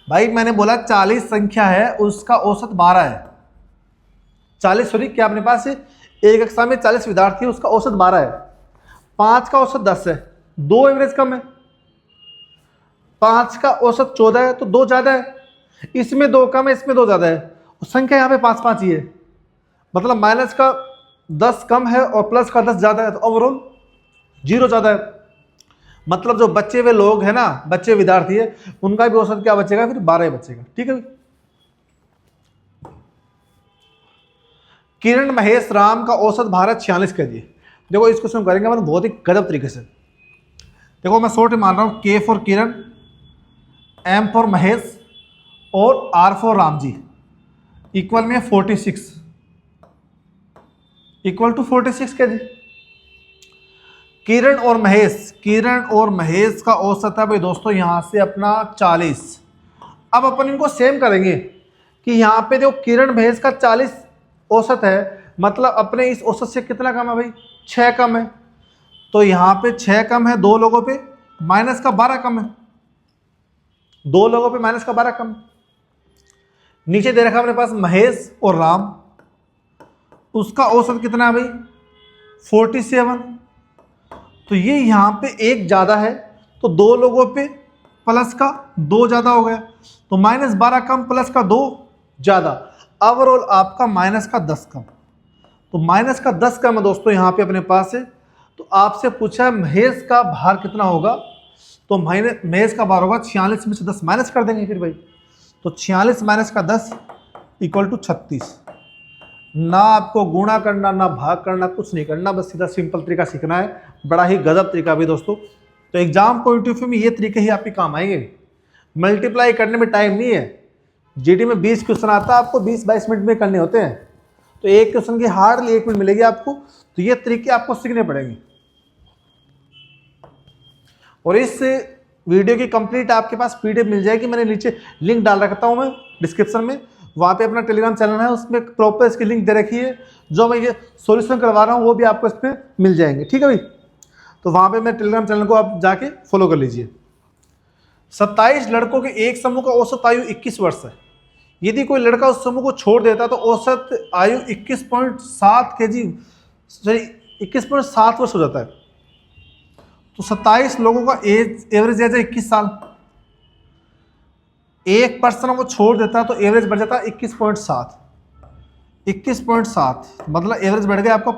भाई। मैंने बोला 40 संख्या है उसका औसत 12 है, 40 सॉरी क्या अपने पास एक कक्षा में 40 विद्यार्थी है उसका औसत 12 है, 5 का औसत 10 है, 2 एवरेज कम है, 5 का औसत 14 है तो 2 ज़्यादा है, इसमें 2 कम है इसमें 2 ज़्यादा है और संख्या यहाँ पे 5 5 ही है, मतलब माइनस का 10 कम है और प्लस का 10 ज़्यादा है तो ओवरऑल 0 ज़्यादा है। मतलब जो बच्चे हुए लोग हैं ना, बच्चे विद्यार्थी है उनका भी औसत क्या बचेगा फिर 12 बचेगा। ठीक है, किरण महेश राम का औसत भारत 46 kg। देखो इस क्वेश्चन करेंगे मतलब बहुत ही गजब तरीके से। देखो मैं शॉर्ट में मान रहा हूँ K for Kiran, M for Mahesh और R for Ram G equal में 46 इक्वल टू 46 kg। किरण और महेश का औसत है भाई दोस्तों यहाँ से अपना 40। अब अपन इनको सेम करेंगे कि यहाँ पे जो किरण महेश का 40 औसत है मतलब अपने इस औसत से कितना कम है भाई 6 कम है तो यहाँ पे 6 कम है, 2 लोगों पे माइनस का 12 कम है, 2 लोगों पे माइनस का 12 कम। नीचे दे रखा अपने पास महेश और राम, उसका औसत कितना है भाई 47 तो ये यहाँ पे 1 ज़्यादा है तो 2 लोगों पे प्लस का 2 ज़्यादा हो गया तो -12 कम प्लस का 2 ज़्यादा, ओवरऑल आपका माइनस का 10 कम। तो माइनस का 10 कम है दोस्तों यहाँ पे अपने पास है। तो आपसे पूछा है महेश का भार कितना होगा तो महेश का भार होगा 46 में से 10 माइनस कर देंगे फिर भाई तो 46 माइनस का 10 इक्वल टू 36। ना आपको गुणा करना ना भाग करना कुछ नहीं करना, बस सीधा सिंपल तरीका सीखना है, बड़ा ही गजब तरीका भी दोस्तों। तो एग्जाम पॉइंट ऑफ व्यू में ये तरीके ही आपके काम आएंगे। मल्टीप्लाई करने में टाइम नहीं है, जीडी में 20 क्वेश्चन आता है आपको 20-22 मिनट में करने होते हैं तो एक क्वेश्चन की हार्डली 1 मिनट मिलेगी आपको। तो ये तरीके आपको सीखने पड़ेंगे और इस वीडियो की कंप्लीट आपके पास पीडीएफ मिल जाएगी, मैंने नीचे लिंक डाल रखता हूँ मैं डिस्क्रिप्शन में, वहाँ पे अपना टेलीग्राम चैनल है, उसमें प्रॉपर इसकी लिंक दे रखी है। जो मैं ये सॉल्यूशन करवा रहा हूँ वो भी आपको इस पर मिल जाएंगे, ठीक है भाई। तो वहाँ पे मैं टेलीग्राम चैनल को आप जाके फॉलो कर लीजिए। 27 लड़कों के एक समूह का औसत आयु 21 वर्ष है। यदि कोई लड़का उस समूह को छोड़ देता तो औसत आयु 21.7 वर्ष हो जाता है। तो 27 लोगों का एवरेज एज है 21 साल। एक पर्सन को छोड़ देता है तो एवरेज बढ़ जाता है 21.7। 21.7 मतलब एवरेज बढ़ गया आपका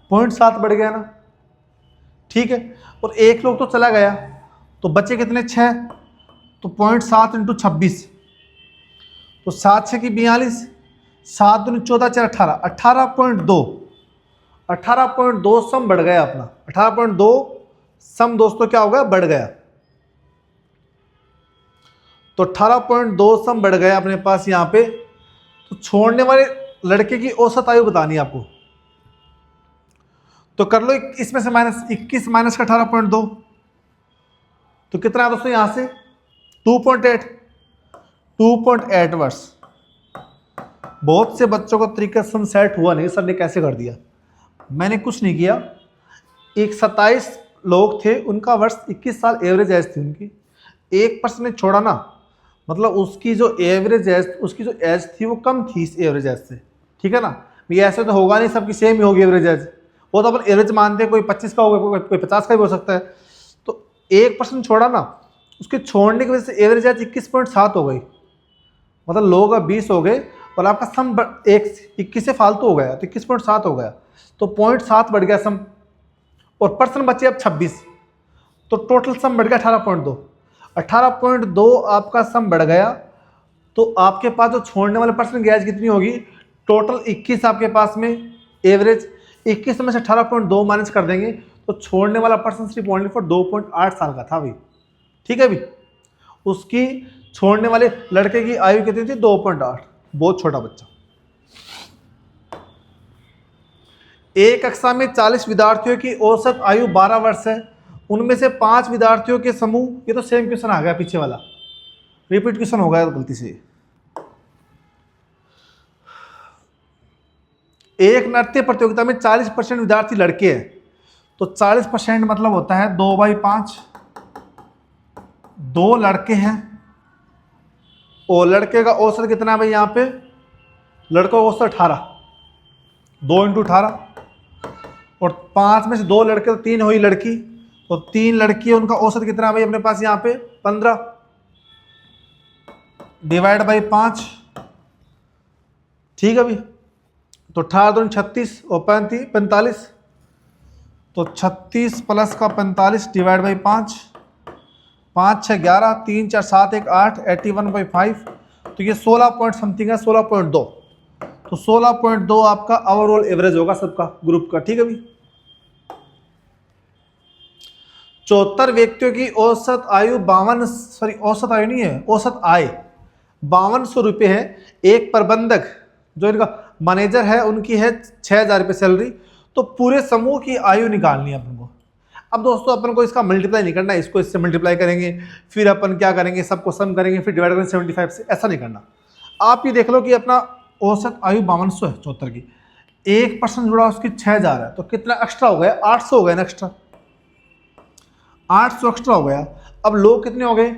0.7 बढ़ गया ना, ठीक है। और एक लोग तो चला गया तो बचे कितने, 6। तो 0.7 इंटू 26, तो 7 6 की 42, 7 दूनी 14 4 18, 18.2 सम बढ़ गया अपना। 18.2 सम दोस्तों क्या होगा, बढ़ गया। तो 18.2 सम बढ़ गया अपने पास यहाँ पे। तो छोड़ने वाले लड़के की औसत आयु बतानी है आपको, तो कर लो इसमें से माइनस 21 माइनस का 18.2, तो कितना है दोस्तों यहाँ से 2.8 वर्ष। बहुत से बच्चों का तरीका सम सेट हुआ नहीं, सर ने कैसे कर दिया। मैंने कुछ नहीं किया। एक 27 लोग थे, उनका वर्ष 21 साल एवरेज एज थी उनकी। एक पर्सन ने छोड़ा ना, मतलब उसकी जो एवरेज एज, उसकी जो एज थी वो कम थी इस एवरेज एज से, ठीक है ना। ये ऐसे तो होगा नहीं सबकी सेम ही होगी एवरेज एज, वो तो अपन एवरेज मानते हैं, कोई 25 का होगा, कोई 50 का भी हो सकता है। तो एक पर्सन छोड़ा ना, उसके छोड़ने की वजह से एवरेज एज 21.7 हो गई, मतलब लोग अब 20 हो गए और आपका सम 21 से फालतू हो गया तो 21.7 हो गया, तो 0.7 बढ़ गया सम, और पर्सन बचे अब 26, तो टोटल सम बढ़ गया 18.2। 18.2 आपका सम बढ़ गया, तो आपके पास जो छोड़ने वाले पर्सन की एज कितनी होगी, टोटल 21 आपके पास में एवरेज, 21 में से 18.2 माइनस कर देंगे तो छोड़ने वाला पर्सन सिर्फ ओनली फॉर 2.8 साल का था भाई, ठीक है भाई। उसकी छोड़ने वाले लड़के की आयु कितनी थी, 2.8, बहुत छोटा बच्चा। एक कक्षा में 40 विद्यार्थियों की औसत आयु 12 वर्ष है। उनमें से 5 विद्यार्थियों के समूह, ये तो सेम क्वेश्चन आ गया पीछे वाला, रिपीट क्वेश्चन हो गया गलती से। एक नृत्य प्रतियोगिता में 40% विद्यार्थी लड़के हैं, तो 40% मतलब होता है 2/5, 2 लड़के हैं, और लड़के का औसत कितना है भाई यहाँ पे, लड़कों का औसत 18, 2 × 18, और 5 में से 2 लड़के तो 3 हुई लड़की, तो 3 लड़की है, उनका औसत कितना है भाई अपने पास यहाँ पे 15 डिवाइड बाई 5, ठीक है भाई। तो 18 दूनी 36 और 45, तो 36 प्लस का 45 डिवाइड बाई 5, 5 6 11, 3 4 7 1 8, 81/5, तो ये 16 पॉइंट समथिंग है, 16.2, तो 16.2 आपका ओवरऑल एवरेज होगा सबका ग्रुप का, ठीक है भाई। 74 व्यक्तियों की औसत आयु 52, औसत आयु नहीं है, औसत आय 5200 रुपये है। एक प्रबंधक जो इनका मैनेजर है, उनकी है 6000 रुपये सैलरी, तो पूरे समूह की आयु निकालनी है अपन को। अब दोस्तों अपन को इसका मल्टीप्लाई नहीं करना है, इसको इससे मल्टीप्लाई करेंगे, फिर अपन क्या करेंगे, सबको सम करेंगे, फिर डिवाइड करेंगे 75 से, ऐसा नहीं करना। आप ये देख लो कि अपना औसत आयु 5200 है 74 की, एक पर्सन जुड़ा उसकी 6000 है, तो कितना एक्स्ट्रा हो गया, 800 हो गया ना एक्स्ट्रा, 800 एक्स्ट्रा हो गया। अब लोग कितने हो गए,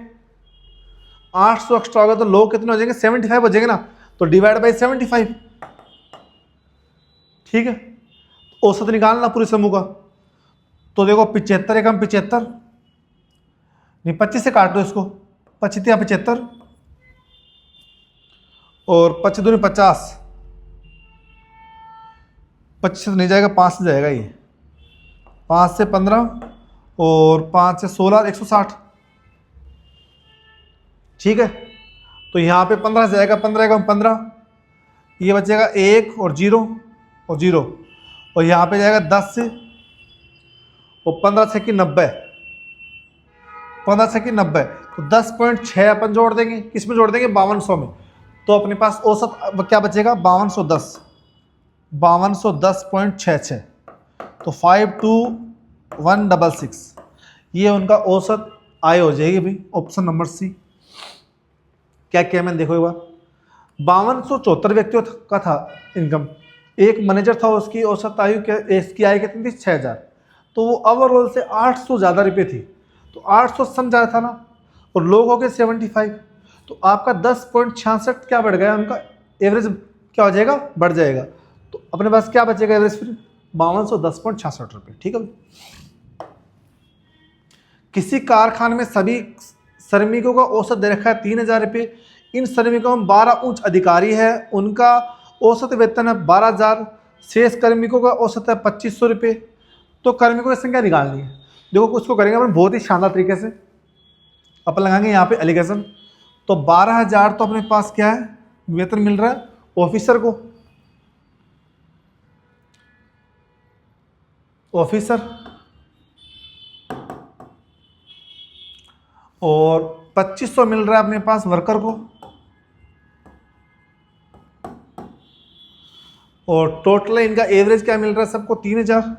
800 एक्स्ट्रा हो गया, तो लोग कितने हो जाएंगे, 75 हो जाएंगे ना, तो डिवाइड बाई 75, ठीक है। औसत निकालना पूरे समूह का, तो देखो 75 एकम 75, नहीं 25 से काट दो इसको, 25 या 75, और 25 दूनी 50, 25 से नहीं जाएगा, 5 से जाएगा ये, 5 से 15 और 5 से 16, 160, ठीक है। तो यहाँ पे 15 से जाएगा, 15 एकम 15, ये बचेगा 1 और 0 और 0, और यहाँ पे जाएगा 10 से, और 15 से की 90, 15 से की 90, तो 10.6 अपन जोड़ देंगे, किस में जोड़ देंगे, 5200 में। तो अपने पास औसत क्या बचेगा, 5210, 5210.66, तो 52166, ये उनका औसत आय हो जाएगी भाई, ऑप्शन नंबर सी। क्या क्या मैंने देखो एक बार, 5274 व्यक्तियों का था इनकम, एक मैनेजर था, उसकी औसत आयु इसकी आय कितनी थी 6000, तो वो ओवरऑल से 800 ज़्यादा रुपये थी, तो 800 सम ज़्यादा था ना, और लोग हो गए 75, तो आपका 10.66 क्या बढ़ गया, उनका एवरेज क्या हो जाएगा, बढ़ जाएगा। तो अपने पास क्या बचेगा एवरेज फिर 5210.66 रुपये। ठीक है, किसी कारखाने में सभी श्रमिकों का औसत दे रखा है 3000 रुपये, इन श्रमिकों में 12 उच्च अधिकारी है, उनका औसत वेतन है 12000, शेष कार्मिकों का औसत है 2500 रुपये। तो कार्मिकों की संख्या निकालनी है। देखो उसको करेंगे अपन बहुत ही शानदार तरीके से, अपन लगाएंगे यहाँ पे एलिगेशन। तो 12000 तो अपने पास क्या है, वेतन मिल रहा है ऑफिसर को, ऑफिसर, और 2500 मिल रहा है अपने पास वर्कर को, और टोटल इनका एवरेज क्या मिल रहा है सबको 3000।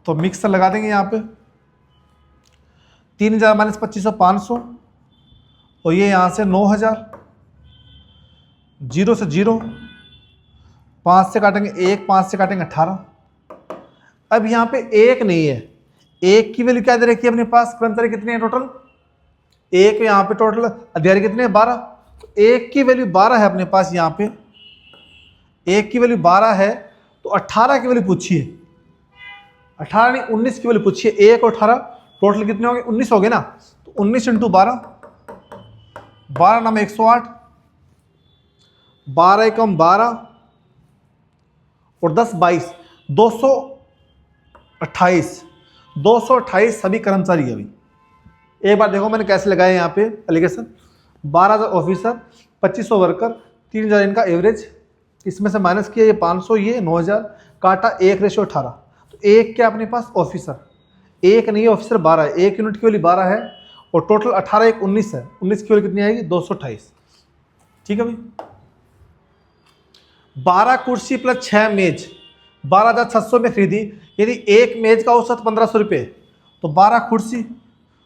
तो मिक्सर लगा देंगे यहाँ पे, 3000 माइनस 2500 500, और ये यहाँ से 9000, 0 से 0, 5 से काटेंगे 1, 5 से काटेंगे 18। अब यहाँ पे 1 नहीं है, 1 की वैल्यू क्या दे रखी है अपने पास, कर्मचारी कितने हैं टोटल, 1 यहाँ पे टोटल, अधिकारी कितने हैं 12, तो 1 की वैल्यू 12 है अपने पास, यहाँ पे 1 की वैल्यू 12 है, तो 18 की वैल्यू पूछिए, 18 नहीं 19 की वैल्यू पूछिए, 1 और 18 टोटल कितने हो गए, 19 हो गए ना, तो 19 इंटू 12, 12 नाम 108, 12 एकम 12 और 10 22, 228 सभी कर्मचारी है। अभी एक बार देखो मैंने कैसे लगाया यहाँ पे एलिगेशन, 12000 ऑफिसर, 2500 वर्कर, 3000 इनका एवरेज, इसमें से माइनस किया ये 500, ये 9000, काटा 1:18, तो 1 क्या अपने पास ऑफिसर, 1 नहीं है ऑफिसर 12 है, 1 यूनिट की वैल्यू 12 है, और टोटल 18 1 19 है, 19 की वैल्यू कितनी आएगी 228। ठीक है भाई, 12 कुर्सी प्लस 6 मेज 12600 में खरीदी, यदि एक मेज का औसत 1500 रुपये, तो 12 कुर्सी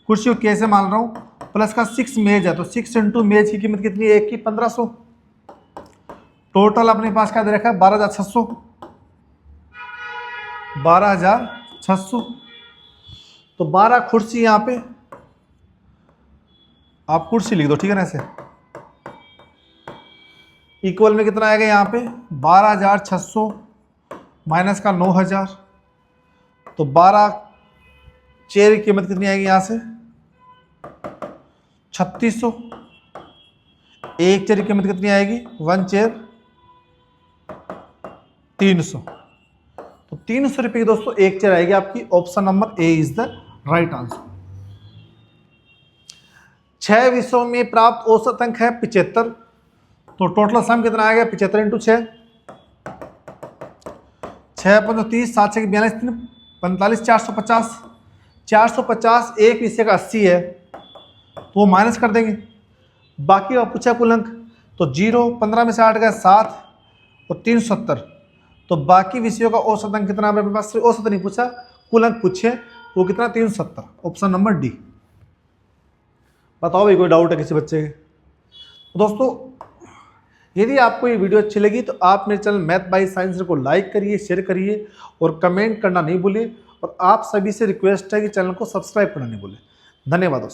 को कैसे मान रहा हूँ, प्लस का 6 मेज है, तो 6 इंटू मेज की कीमत कितनी है, एक की 1500, टोटल अपने पास क्या दे रखा है 12600, 12600, तो 12 कुर्सी यहाँ पे आप कुर्सी लिख दो, ठीक है ना, ऐसे इक्वल में कितना आएगा यहाँ पे 12600 माइनस का 9000, तो 12 चेयर की कीमत कितनी आएगी यहाँ से 3600, एक चेयर की कीमत कितनी आएगी 1 चेयर 300, तो 300 रुपये की दोस्तों एक चेयर आएगी आपकी। Option number A is the right answer. 6 विषयों में प्राप्त औसत अंक है 75, तो टोटल सम कितना आएगा 75 इंटू 6, 6 5 30, 7 6 42 3 45, 450, 450 एक विषय का 80 है, तो वो माइनस कर देंगे, बाकी का पूछा कुल अंक, तो 0, 15 में से 8 गए 7 और 370, तो बाकी विषयों का औसत अंक कितना है मेरे पास, औसत नहीं पूछा कुल अंक पूछे, वो कितना 370, ऑप्शन नंबर डी। बताओ भाई कोई डाउट है किसी बच्चे के। तो दोस्तों यदि आपको ये वीडियो अच्छी लगी तो आप मेरे चैनल मैथ बाय साइंस को लाइक करिए, शेयर करिए और कमेंट करना नहीं भूलिए, और आप सभी से रिक्वेस्ट है कि चैनल को सब्सक्राइब करना नहीं भूलें। धन्यवाद दोस्तों।